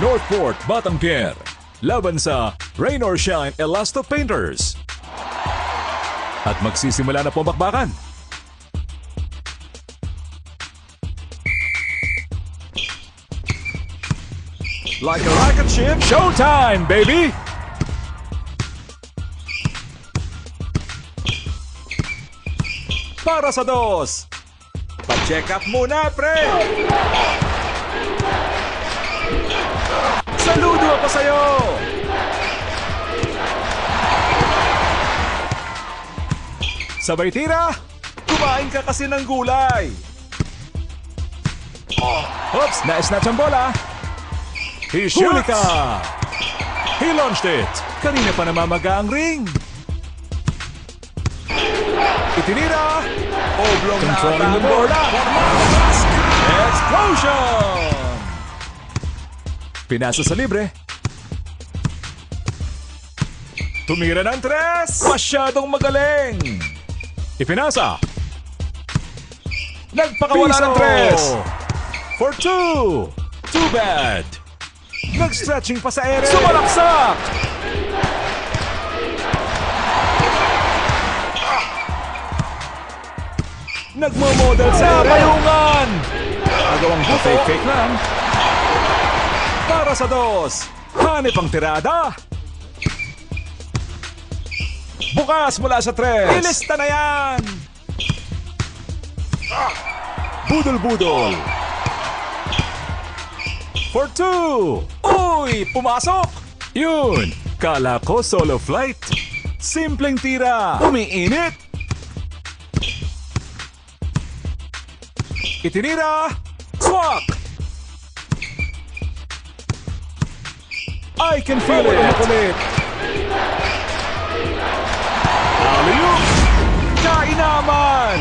Northport, Batanguer. Laban sa Rain or Shine Elasto Painters. At magsisimula na po ang bakbakan. Like a rocket ship, showtime, baby! Para sa dos. Pa-check up muna, pre! Saludo ako sa'yo! Sabay tira! Kumain ka kasi ng gulay! Oops! Na-snatch ang bola! He shoots! Ka! He launched it! Kanina pa namamaga ang ring! Itinira! Oblong na Controlling ang bola! Explosion! Pinasa sa libre. Tumira ng tres! Masyadong magaling! Ipinasa! Nagpakawala ng tres! For two! Too bad! Nag-stretching pa sa ere! Sumalaksak! Nagmo-model sa payungan! Agawang fake lang. Para sa dos! Hanip ang tirada! Bukas mula sa tres! Ilista na yan! Budol-budol! For two! Uy! Pumasok! Yun! Kala ko solo flight! Simpleng tira! Umiinit! Itinira! Swak! I can feel it! Makulit! Alley-oop! Kainaman!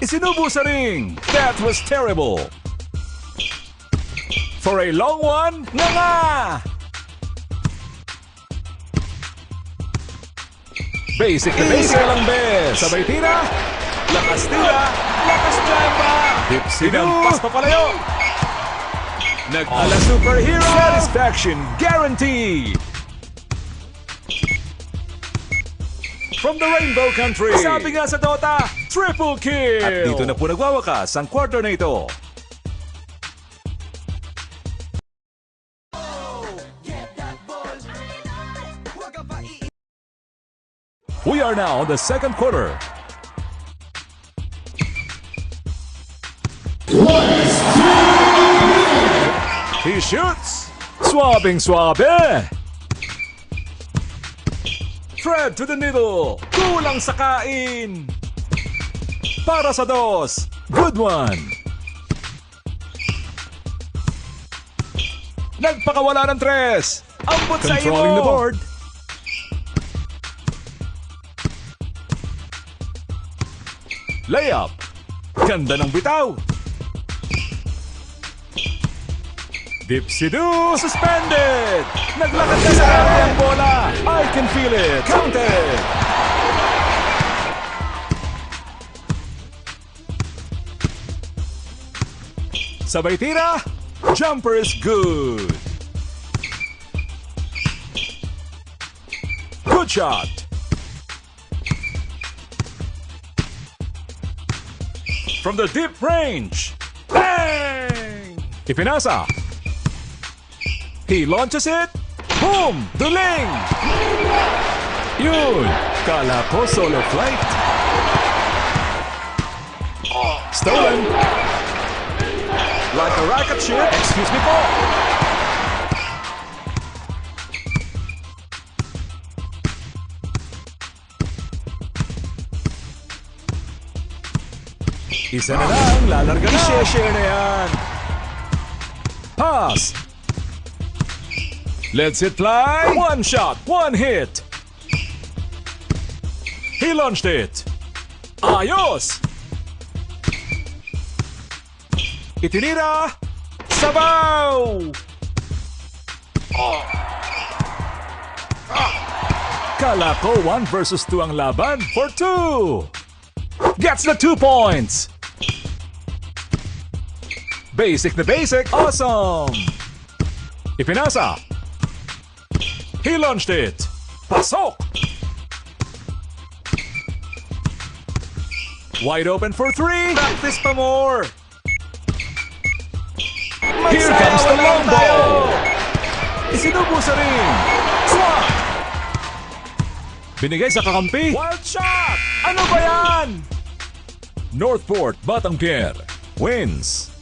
Isinubo sa ring! That was terrible! For a long one, nga! Basic na basic lang, bes! Sabay tira! Lakas tira! Lakas jamba! Dipsy ng pas papalayo! Nag-ala superhero! Satisfaction guaranteed! From the Rainbow Country! Sabi nga sa Dota, triple kill! At dito na po nagwawakas ang quarter na ito. We are now in the second quarter. He shoots! Swabing swabe! Thread to the needle! Kulang sa kain! Para sa dos! Good one! Nagpakawala ng tres! Ambot sa imo! Controlling the board! Layup! Ganda ng bitaw! Dipsy-do! Suspended! Naglakad na sa area ang bola! I can feel it! Counted! Sabay tira! Jumper is good! Good shot! From the deep range! Bang! Ipinasa! He launches it! Boom! Duling! Yun! Kala ko solo flight! Stolen! Like a rocket ship! Excuse me po! Isa na lang, lalarga na! I-share na yan! Pass! Let's it fly! One shot, one hit! He launched it! Ayos! Itinira! Sabaw! Kala ko 1 versus 2 ang laban for 2! Gets the 2 points! Basic na basic. Awesome! Ipinasa. He launched it. Pasok! Wide open for three. Practice pa more. Here comes the long ball. Isinubo sa ring. Swat! Binigay sa kakampi. Wild shot! Ano ba yan? Northport, Batang Pierre wins.